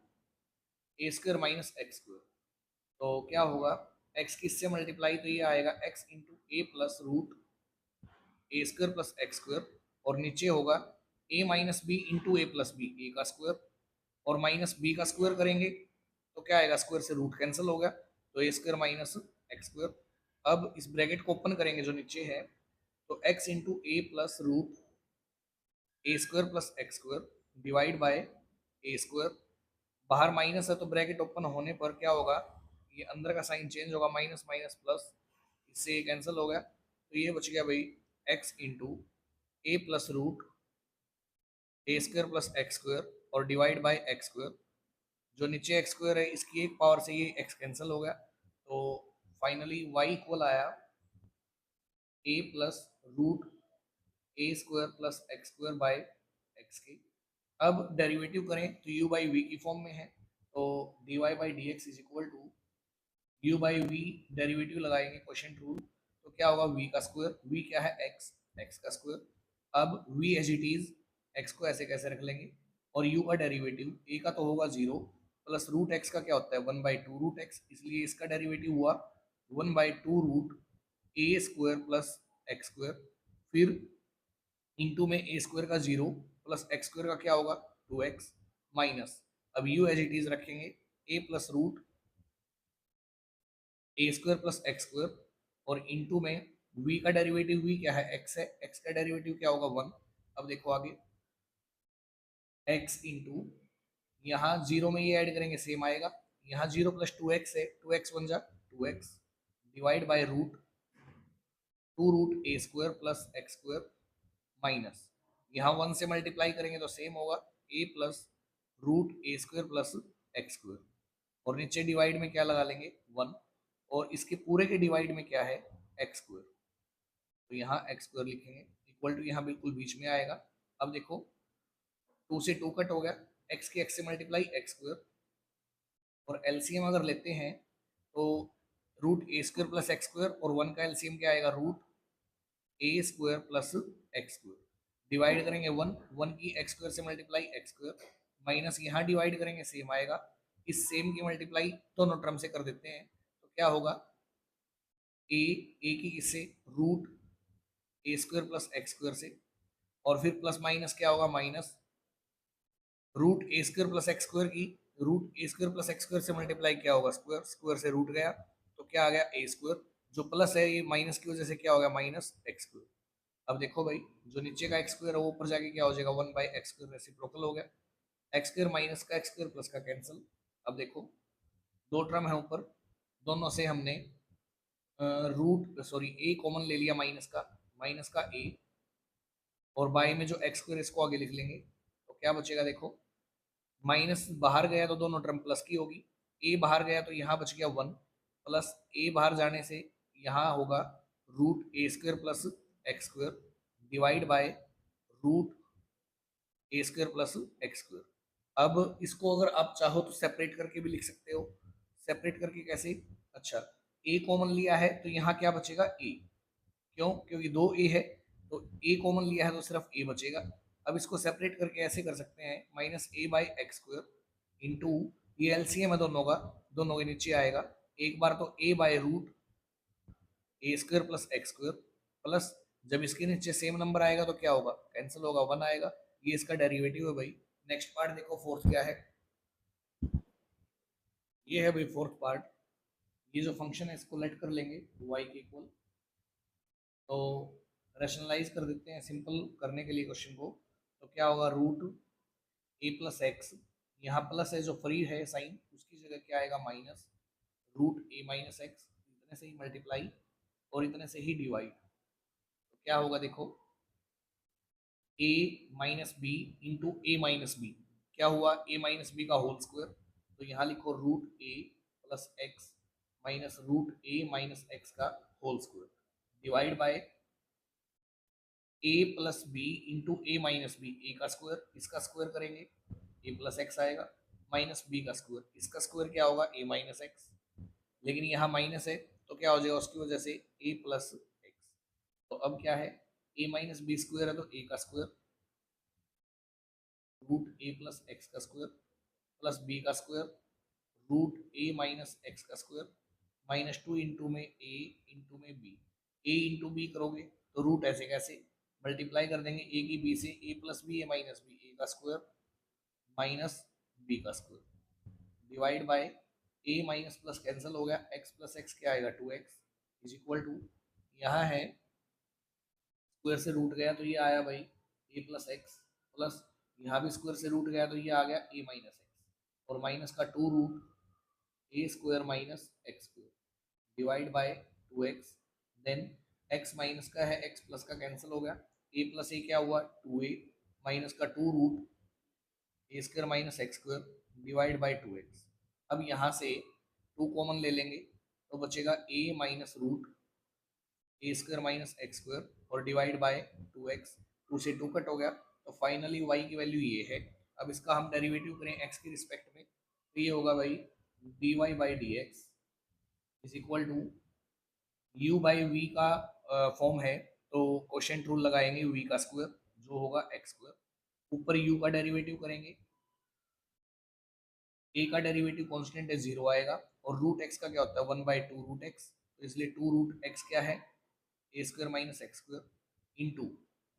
A square minus x square, तो क्या होगा x किससे मल्टीप्लाई, तो ये आएगा x इंटू ए प्लस रूट ए स्क्वायर प्लस एक्स स्क्वायर और नीचे होगा a minus B into A plus B, ए का स्क्वायर और माइनस बी का स्क्वायर करेंगे तो क्या आएगा, स्क्वायर से रूट कैंसिल हो गया, तो ए स्क्वायर माइनस एक्स स्क्वायर। अब इस ब्रैकेट को ओपन करेंगे जो नीचे है, तो x into A plus root A square plus x square divide by A square, बाहर माइनस है तो ब्रैकेट ओपन होने पर क्या होगा, ये अंदर का साइन चेंज होगा, माइनस माइनस प्लस, इससे ये कैंसिल हो गया, तो ये बच गया भाई x इंटू ए प्लस रूट ए स्क्वायर प्लस एक्स स्क्वायर और डिवाइड बाय एक्स स्क्वायर, जो नीचे एक्स स्क्वायर है इसकी एक पावर से ये एक्स कैंसिल हो गया, तो फाइनली y इक्वल आया a plus root A square plus x square by x के। अब डेरिवेटिव करें तो u बाई वी की फॉर्म में है, तो dy by D x is equal to u by v, derivative लगाएंगे क्वेश्चन रूल, तो क्या होगा v का स्क्वायर, v क्या है x, x का स्क्वायर, अब v as it is x को ऐसे कैसे रख लेंगे, और u का डेरिवेटिव a का तो होगा 0 प्लस रूट x का क्या होता है 1/2 रूट x, इसलिए इसका डेरिवेटिव हुआ 1/2 रूट ए स्क्वायर प्लस एक्स स्क्वायर, फिर इंटू में ए स्क्वायर का 0 प्लस एक्स स्क्वायर का क्या होगा 2x माइनस, अब u एज इट इज रखेंगे a plus root A square plus x square, और इनटू में v का डेरिवेटिव v क्या है, x है, x का डेरिवेटिव क्या होगा 1। अब देखो आगे x इंटू यहाँ जीरो में ये ऐड करेंगे सेम आएगा, यहाँ जीरो प्लस 2x है, 2x बन जा 2x divide by root two root A square plus x square minus, यहाँ 1 से मल्टीप्लाई करेंगे तो सेम होगा a plus root A square plus x square, और नीचे डिवाइड में क्या लगा लेंगे 1, और इसके पूरे के डिवाइड में क्या है एक्स स्क्वायर, तो यहाँ एक्स स्क्वायर लिखेंगे इक्वल टू यहाँ बिल्कुल बीच में आएगा। अब देखो 2 से 2 कट हो गया, x के x से मल्टीप्लाई एक्स स्क्वायर, और एलसीएम अगर लेते हैं तो रूट ए स्क्वायर प्लस एक्स स्क्वायर, और 1 का एलसीएम क्या आएगा रूट ए square plus x square, divide करेंगे 1 की एक्स स्क्वायर से मल्टीप्लाई एक्स स्क्वायर माइनस, यहाँ डिवाइड करेंगे सेम आएगा, इस सेम की मल्टीप्लाई दोनों टर्म से कर देते हैं तो क्या होगा ए की किससे रूट ए स्क्वायर प्लस एक्स स्क्वायर से, और फिर प्लस माइनस क्या होगा माइनस रूट ए स्क्वायर प्लस एक्स स्क्वायर की रूट ए स्क्वायर प्लस एक्स स्क्वायर से मल्टीप्लाई क्या होगा स्क्वायर, स्क्वायर से रूट गया तो क्या आ गया ए स्क्वायर, जो प्लस है ये माइनस की वजह से क्या होगा माइनस एक्स स्क्वायर। अब देखो भाई जो नीचे का एक्स स्क्वायर है वो ऊपर जाके क्या हो जाएगा 1 बाई एक्स स्क्वायर, रेसिप्रोकल हो गया, एक्स स्क्वायर माइनस का एक्स स्क्वायर प्लस का कैंसिल। अब देखो दो टर्म है ऊपर, दोनों से हमने रूट सॉरी ए कॉमन ले लिया माइनस का ए, और बाय में जो एक्स स्क्वायर इसको आगे लिख लेंगे तो क्या बचेगा देखो, माइनस बाहर गया तो दोनों टर्म प्लस की होगी, ए बाहर गया तो यहाँ बच गया 1, प्लस ए बाहर जाने से यहाँ होगा root A square plus x square divide by root A square plus x square. अब इसको अगर आप चाहो तो सेपरेट करके भी लिख सकते हो, सेपरेट करके कैसे, अच्छा ए कॉमन लिया है तो यहाँ क्या बचेगा ए, क्यों, क्योंकि दो ए है तो ए कॉमन लिया है तो सिर्फ ए बचेगा। अब इसको सेपरेट करके ऐसे कर सकते हैं minus A by x square into ये एलसीएम है दोनों का, दोनों के नीचे आएगा एक बार तो a by root A square plus x square, plus जब इसके नीचे सेम नंबर आएगा तो क्या होगा कैंसिल होगा 1 आएगा, ये इसका डेरिवेटिव है भाई। नेक्स्ट पार्ट देखो फोर्थ क्या है, ये है भाई फोर्थ पार्ट, ये जो फंक्शन है इसको लेट कर लेंगे y के इक्वल, तो रैशनलाइज कर देते हैं सिंपल करने के लिए क्वेश्चन को, तो क्या होगा रूट ए प्लस एक्स, यहाँ प्लस है जो फ्री है साइन उसकी जगह क्या आएगा minus root a minus x, इतने से ही मल्टीप्लाई और इतने से ही डिवाइड, तो क्या होगा देखो a minus B into a minus b, क्या हुआ a माइनस बी का होल स्क्वायर, तो यहाँ लिखो root a plus x minus root a minus x का whole square divide by a plus b into a minus b, ए का square इसका square करेंगे a प्लस एक्स आएगा माइनस बी का स्क्वायर, इसका स्क्वायर क्या होगा a माइनस एक्स, लेकिन यहाँ माइनस है तो क्या हो जाएगा उसकी वजह से a प्लस एक्स, तो अब क्या है a माइनस बी स्क्वायर है तो a का square root a plus x का स्क्वायर प्लस बी का square root a minus x का स्क्वायर माइनस 2 इंटू में a इंटू में b, a इंटू बी करोगे तो रूट ऐसे कैसे मल्टीप्लाई कर देंगे a की b से, a plus B a minus b, ए का स्क्वायर माइनस बी का square divide by a minus plus cancel हो गया, x प्लस एक्स क्या आएगा 2x इज इक्वल टू, यहाँ है स्क्वायर से रूट गया तो ये आया भाई a प्लस एक्स, प्लस यहाँ भी स्क्वायर से रूट गया तो ये आ गया a माइनस एक्स, और माइनस का 2 root A square minus x square divide by 2x, then x minus का है x प्लस का कैंसिल हो गया, a प्लस ए क्या हुआ 2a माइनस का 2 root A square minus x square divide by 2x। अब यहाँ से 2 कॉमन ले लेंगे तो बचेगा a minus root A square minus x square और डिवाइड बाय 2x, 2 से 2 कट हो गया तो फाइनली y की वैल्यू ये है। अब इसका हम डेरिवेटिव करें x की रिस्पेक्ट में तो ये होगा भाई dy by D x is equal to u by v का फॉर्म है तो कोशेंट रूल लगाएंगे v का स्क्वायर जो होगा एक्स स्क्वायर, ऊपर u का डेरिवेटिव करेंगे, a का डेरिवेटिव कांस्टेंट है 0 आएगा, और रूट x का क्या होता है 1 बाई 2 रूट x, तो इसलिए 2 रूट x क्या है a square minus x square into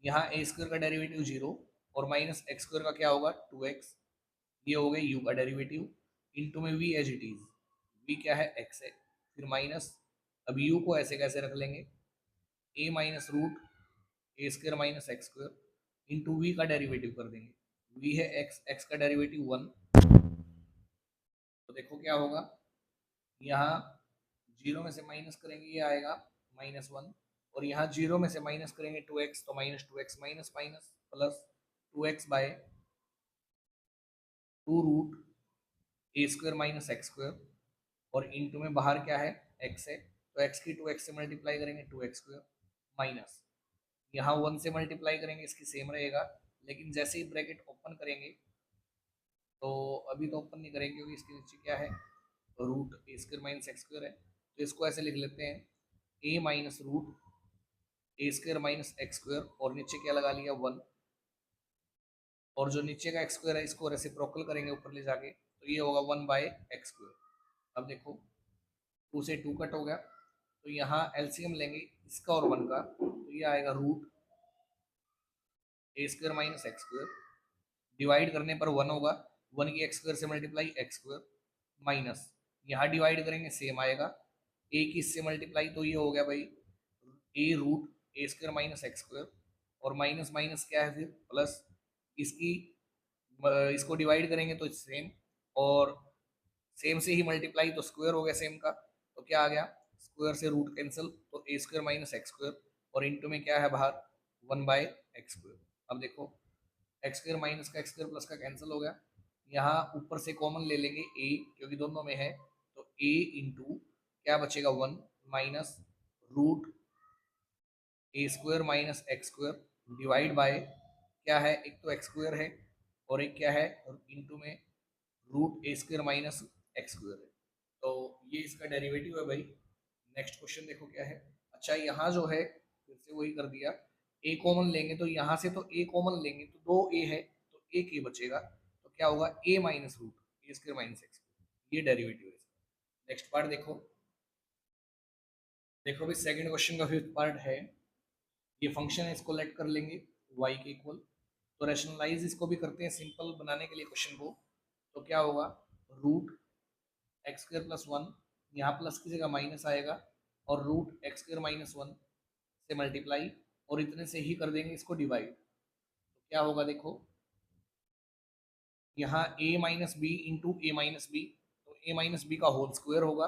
यहाँ ए स्क्वायर का डेरिवेटिव 0 और माइनस एक्स स्क्वायर का क्या होगा 2x, ये हो गया u का डेरिवेटिव, इनटू में v as it is, v क्या है x है, फिर माइनस, अब u को ऐसे कैसे रख लेंगे a minus root A square minus x square into v का डेरिवेटिव कर देंगे, v है x, x का डेरिवेटिव 1, तो देखो क्या होगा, यहाँ जीरो में से माइनस करेंगे ये आएगा -1, और यहाँ जीरो में से माइनस करेंगे 2x, तो -2x minus minus plus 2x by 2 root A square minus x square, और इनटू में बाहर क्या है x है, तो x की 2x से मल्टीप्लाई करेंगे 2x स्क्वायर, माइनस यहाँ 1 से मल्टीप्लाई करेंगे इसकी सेम रहेगा, लेकिन जैसे ही ब्रैकेट ओपन करेंगे, तो अभी तो ओपन नहीं करेंगे क्योंकि इसके नीचे क्या है रूट ए स्क्वायर माइनस एक्स स्क्वायर है, तो इसको ऐसे लिख लेते हैं a minus root A square minus x square, और नीचे क्या लगा लिया 1, और जो नीचे का एक्स स्क्वायर है इसको रेसिप्रोकल करेंगे ऊपर ले जाके, तो ये होगा 1 बाय एक्स स्क्वायर। अब देखो 2 से 2 कट हो गया, तो यहाँ एलसीएम लेंगे इसका और 1 का, तो ये आएगा रूट ए square minus x square, divide करने पर 1 होगा, 1 की एक्स स्क्वायर से मल्टीप्लाई एक्स स्क्वायर, माइनस यहाँ डिवाइड करेंगे सेम आएगा, ए की इससे मल्टीप्लाई, तो ये हो गया भाई ए रूट ए स्क्वायर माइनस एक्स स्क्वायर, और माइनस माइनस क्या है फिर प्लस, इसकी इसको डिवाइड करेंगे तो सेम, और सेम से ही मल्टीप्लाई तो स्क्वायर हो गया सेम का, तो क्या आ गया स्क्वायर से रूट कैंसिल, तो ए स्क्वायर माइनस एक्स स्क्वायर, और इनटू में क्या है बाहर 1 बाय एक्स स्क्वायर। अब देखो एक्स स्क्वायर माइनस का एक्स स्क्वायर प्लस का कैंसिल हो गया, यहाँ ऊपर से कॉमन ले लेंगे a क्योंकि दोनों में है, तो a इंटू क्या बचेगा 1 minus root A square minus x square divide by क्या है, एक तो एक्स स्क्वायर है और एक क्या है इंटू में रूट ए स्क्वायर माइनस एक्स स्क्वायर है, तो ये इसका डेरिवेटिव है भाई। नेक्स्ट क्वेश्चन देखो क्या है, अच्छा यहाँ जो है फिर से वही कर दिया, ए कॉमन लेंगे तो यहाँ से तो ए कॉमन लेंगे तो 2 ए है, तो एक ए बचेगा, तो क्या होगा ए माइनस रूट ए स्क्वायर माइनस एक्स, ये डेरिवेटिव है। नेक्स्ट पार्ट देखो, देखो भाई सेकंड क्वेश्चन का फिफ्थ पार्ट है, ये फंक्शन है इसको लेट कर लेंगे y के इक्वल, तो रैशनलाइज इसको भी करते हैं सिंपल बनाने के लिए क्वेश्चन को, तो क्या होगा रूट एक्स स्क्वायर प्लस 1, यहाँ प्लस की जगह माइनस आएगा, और रूट एक्स स्क्वायर माइनस 1 से मल्टीप्लाई, और इतने से ही कर देंगे इसको डिवाइड, तो क्या होगा देखो यहाँ a minus B into a minus b, तो a माइनस बी का होल स्क्वायर होगा,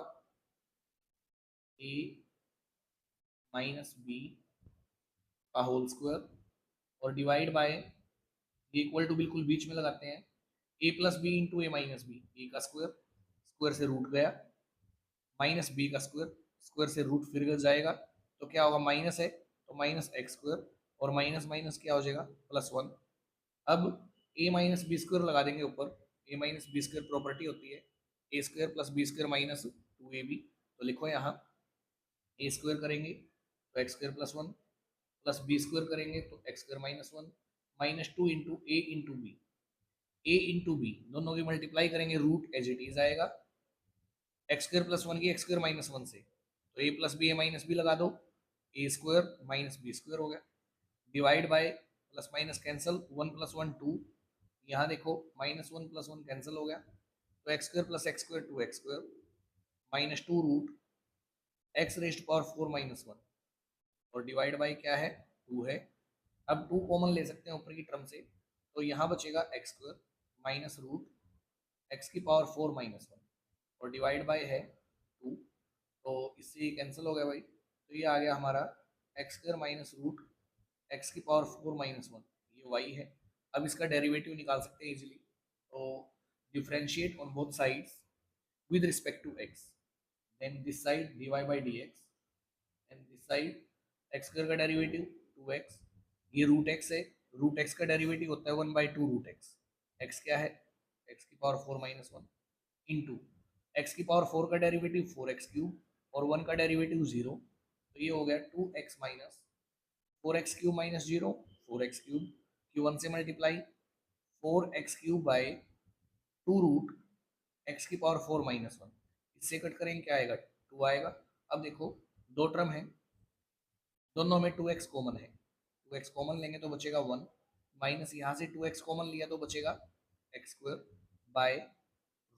a माइनस बी का होल स्क्वायर, और डिवाइड बाय ये इक्वल टू बिल्कुल बीच में लगाते हैं, a plus b into a minus b, ए का स्क्वायर, स्क्वायर से रूट गया, माइनस बी का स्क्वायर, स्क्वायर से रूट फिर जाएगा, तो क्या होगा माइनस है तो माइनस एक्स स्क्वायर, और माइनस माइनस क्या हो जाएगा +1। अब ए माइनस बी स्क्वायर लगा देंगे ऊपर, a minus b square property होती है a square plus b square minus 2ab, तो लिखो यहाँ ए स्क्वायर करेंगे तो x square plus 1 plus b square करेंगे तो x square minus 1 minus 2 into a into b, a into b दोनों की मल्टीप्लाई करेंगे रूट एज इट इज आएगा, एक्स स्क्वायर प्लस 1 की एक्स स्क्वायर माइनस 1 से, तो a plus B a minus B लगा दो, ए स्क्वायर माइनस बी स्क्वायर हो गया, divide by plus minus cancel, 1 plus 1 2, यहाँ देखो -1 + 1 कैंसिल हो गया, तो x square plus x square 2x square minus 2 root x rest power 4 minus 1, और डिवाइड बाय क्या है 2 है, अब 2 कॉमन ले सकते हैं ऊपर की टर्म से, तो यहाँ बचेगा x square minus root x की पावर 4 माइनस 1, और डिवाइड बाय है 2, तो इससे कैंसिल हो गया भाई, तो ये आ गया हमारा x square minus root x की पावर 4 माइनस 1, ये y है। अब इसका डेरिवेटिव निकाल सकते हैं इजीली, तो differentiate on both sides with respect to x, then this side dy by dx, and this side x square का डेरिवेटिव 2x, ये रूट x है, रूट x का डेरिवेटिव होता है 1/2 रूट x, x क्या है x की पावर 4 माइनस 1 इंटू एक्स की पावर 4 का डेरिवेटिव 4x क्यूब, और 1 का डेरिवेटिव 0, तो ये हो गया 2x minus 4x cube minus 0 4x क्यूब, q1 से multiply 4x cube by 2 root x की पावर 4 माइनस 1, इससे कट करेंगे क्या आएगा 2 आएगा। अब देखो दो टर्म है, दोनों में 2x कॉमन है, 2x कॉमन लेंगे तो बचेगा 1, माइनस यहाँ से 2x कॉमन लिया तो बचेगा x square by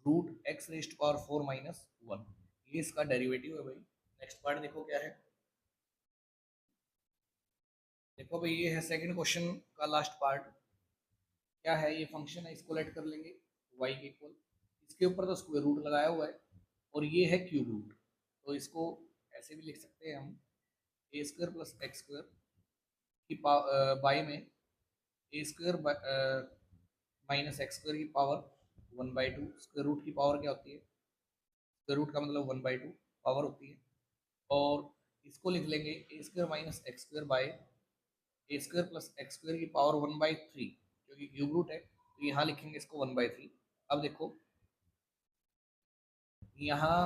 root x rest power 4 minus 1। ये इसका डेरिवेटिव है भाई। नेक्स्ट पार्ट देखो क्या है। देखो भाई ये है सेकंड क्वेश्चन का लास्ट पार्ट। क्या है, ये फंक्शन है, इसको लेट कर लेंगे y के इक्वल, इसके ऊपर तो स्क्वायर रूट लगाया हुआ है और ये है क्यूब रूट, तो इसको ऐसे भी लिख सकते हैं हम, ए स्क्वायर प्लस एक्स स्क्वायर की बाई में ए स्क्वायर माइनस एक्स स्क्वायर की पावर 1/2। स्क्वायर रूट की पावर क्या होती है, स्क्वायर रूट का मतलब 1/2 पावर होती है। और इसको लिख लेंगे a square minus x square by A square plus x square की पावर 1/3, क्योंकि क्यूब रूट है तो यहाँ लिखेंगे इसको 1/3। अब देखो यहाँ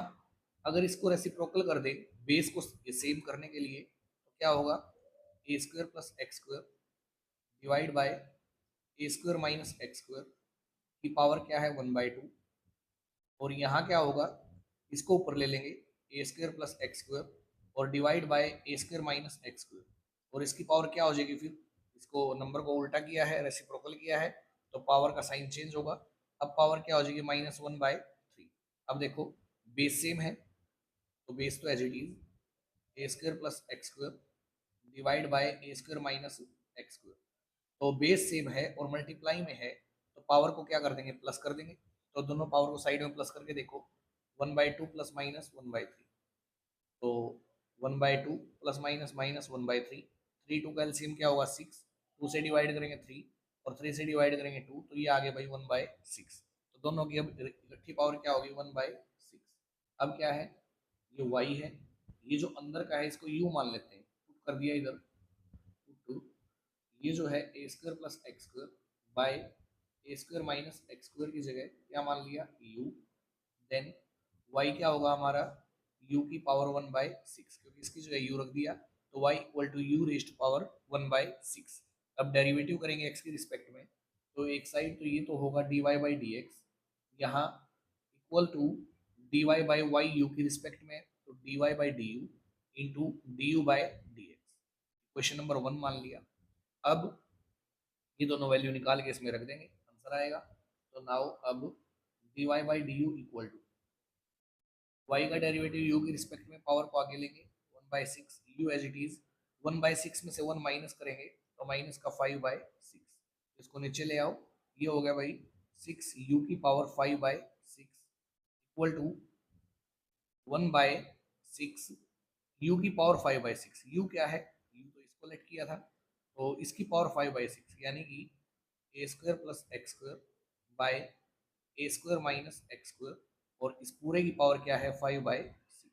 अगर इसको रेसिप्रोकल कर दें बेस को सेम करने के लिए तो क्या होगा, a square plus x square divide by A square minus x square की पावर क्या है 1/2। और यहाँ क्या होगा, इसको ऊपर ले लेंगे a square plus x square और divide by A square minus x square, और इसकी पावर क्या हो जाएगी, फिर इसको नंबर को उल्टा किया है, रेसिप्रोकल किया है तो पावर का साइन चेंज होगा। अब पावर क्या हो जाएगी -1/3। अब देखो बेस सेम है तो बेस तो as it is a square plus x square divide by A square minus x square, तो बेस सेम है और मल्टीप्लाई में है तो पावर को क्या कर देंगे, प्लस कर देंगे। तो दोनों पावर को साइड में प्लस करके देखो 1/2 प्लस माइनस 1/3, तो 1/2 प्लस माइनस माइनस 1/3, 3 2 का एलसीएम क्या होगा 6, 2 से डिवाइड करेंगे 3 और 3 से डिवाइड करेंगे 2, तो ये आगे भाई 1/6। तो दोनों की अब इकट्ठी पावर क्या होगी 1/6। अब क्या है, ये y है, ये जो अंदर का है इसको u मान लेते हैं, पुट कर दिया इधर, पुट ये जो है a square plus x square by A square minus x square की जगह क्या मान लिया u, देन y क्या होगा हमारा u की पावर 1/6, क्योंकि इसकी जगह u रख दिया तो y equal to u rest power 1/6। अब डेरिवेटिव करेंगे x की रिस्पेक्ट में, तो एक साइड तो ये तो होगा dy बाई डी एक्स, यहाँ equal to dy by y u की रिस्पेक्ट में तो dy by D u into d you by D x. Question number 1 मान लिया। अब ये दोनों वैल्यू निकाल के इसमें रख देंगे, आंसर आएगा। तो नाउ अब dy by D u equal to y का डेरिवेटिव u की रिस्पेक्ट में पावर को आगे लेंगे 1/6, u एज इट इज 1/6 में से 1 माइनस करेंगे तो माइनस का 5/6, इसको नीचे ले आओ, ये हो गया भाई 6u की पावर 5/6 इक्वल टू 1/6 u की पावर 5/6। u क्या है, u तो इसको लेट किया था तो इसकी पावर 5/6 यानी कि a square plus x square by A square minus x square, और इस पूरे की पावर क्या है 5/6।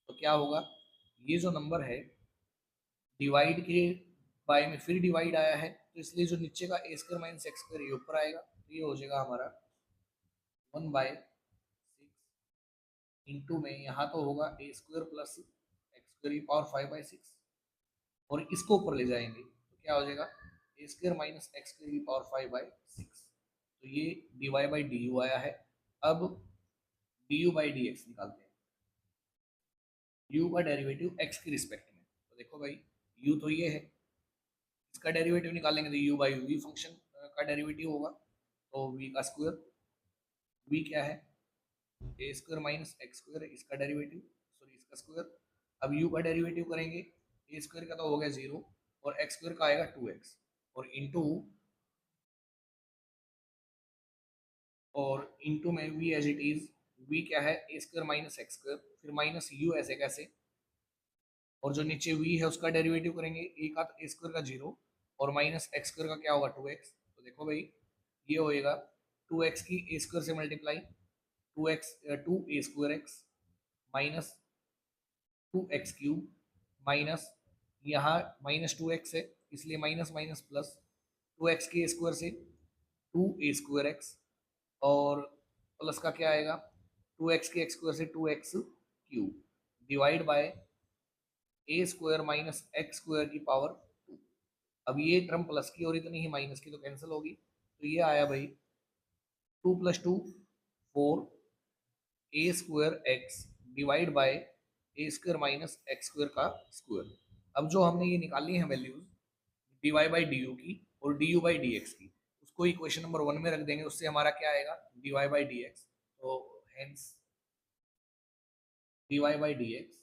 तो क्या होगा, ये जो नंबर है डिवाइड के बाय में फिर डिवाइड आया है तो इसलिए जो नीचे का ए स्क्वायर माइनस एक्स स्क्वायर ये ऊपर आएगा, तो ये हो जाएगा हमारा 1/6 इंटू में यहाँ तो होगा a square plus x square की पावर 5/6 और इसको ऊपर ले जाएंगे तो क्या हो जाएगा a square minus x square की पावर 5/6। तो ये d Y by D you आया है। अब d you by D x निकालते हैं, u का डेरिवेटिव x की रिस्पेक्ट में, तो देखो भाई u तो ये है, इसका डेरिवेटिव निकालेंगे तो u बाई v फंक्शन का डेरिवेटिव होगा, तो v का स्क्वायर, v क्या है a square minus x square, इसका डेरिवेटिव सॉरी इसका स्क्वायर। अब u का डेरिवेटिव करेंगे, ए स्क्वायर का तो हो गया 0 और एक्स स्क्वायर का आएगा 2x और इंटू में v as it is, v क्या है a square minus x square, फिर माइनस u ऐसे कैसे, और जो नीचे v है उसका डेरिवेटिव करेंगे, a का ए स्क्वायर का 0 और माइनस एक्स स्क्वायर का क्या होगा 2x। तो देखो भाई ये होएगा 2x की ए स्क्वायर से multiply 2 a square x minus 2x cube minus यहाँ -2x है इसलिए माइनस माइनस प्लस 2x के स्क्वायर से 2 a स्क्वायर एक्स और प्लस का क्या आएगा 2x के स्क्वायर से 2x cube divide by A square minus x square की पावर 2। अब ये टर्म प्लस की और इतनी ही माइनस की तो कैंसिल होगी, तो ये आया भाई 2 + 2 4 a square x divide by A square minus x square का स्क्वायर। अब जो हमने ये निकाली है values d Y by D u की, और d you by D x की, उसको इक्वेशन नंबर 1 में रख देंगे, उससे हमारा क्या आएगा d Y by D x. तो hence d Y by D x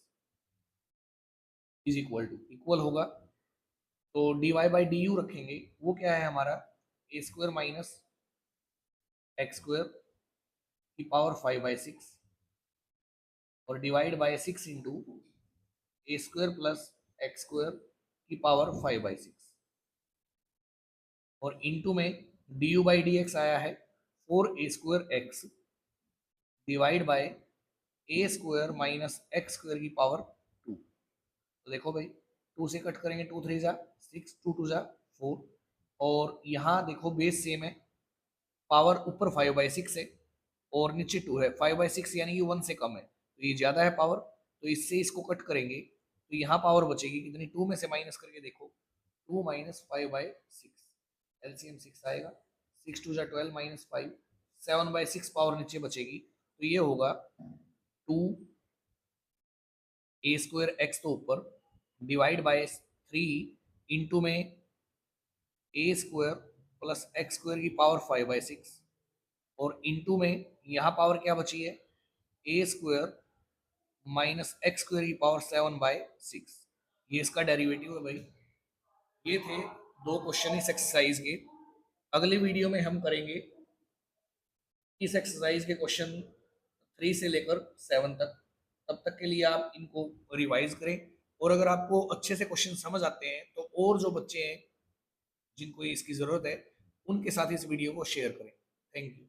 is equal होगा, तो d Y by D u रखेंगे, वो क्या है हमारा a square minus x square की पावर 5/6 और divide by 6 into a square plus x square की पावर 5/6 और इंटू में D you by D x आया है 4a square x divide by A square minus x square की power 2। तो देखो भाई 2 से कट करेंगे, 2 3 जा 6, 2 2 जा 4, और यहाँ देखो बेस सेम है, पावर ऊपर 5/6 है और नीचे 2 है, 5/6 यानी कि 1 से कम है, तो ये ज़्यादा है पावर, तो इससे इसको कट करेंगे तो यहाँ पावर बचेगी कितनी, 2 में से माइनस करके देखो, 2 माइनस 5/6, एलसीएम 6 आएगा, 6 2 जा 12 माइनस 5, 7/6 पावर नीचे बचेगी, तो ये होगा 2 ए स्क्वायर एक्स तो ऊपर डिवाइड बाय 3 इंटू में ए स्क्वायर प्लस एक्स स्क्वायर की पावर 5/6 और इंटू में यहाँ पावर क्या बची है a square minus x square की पावर 7/6, ये इसका डेरिवेटिव है भाई। ये थे 2 क्वेश्चन इस एक्सरसाइज के। अगली वीडियो में हम करेंगे इस एक्सरसाइज के क्वेश्चन 3 से लेकर 7 तक। तब तक के लिए आप इनको रिवाइज करें, और अगर आपको अच्छे से क्वेश्चन समझ आते हैं तो और जो बच्चे हैं जिनको इसकी ज़रूरत है उनके साथ इस वीडियो को शेयर करें। Thank you.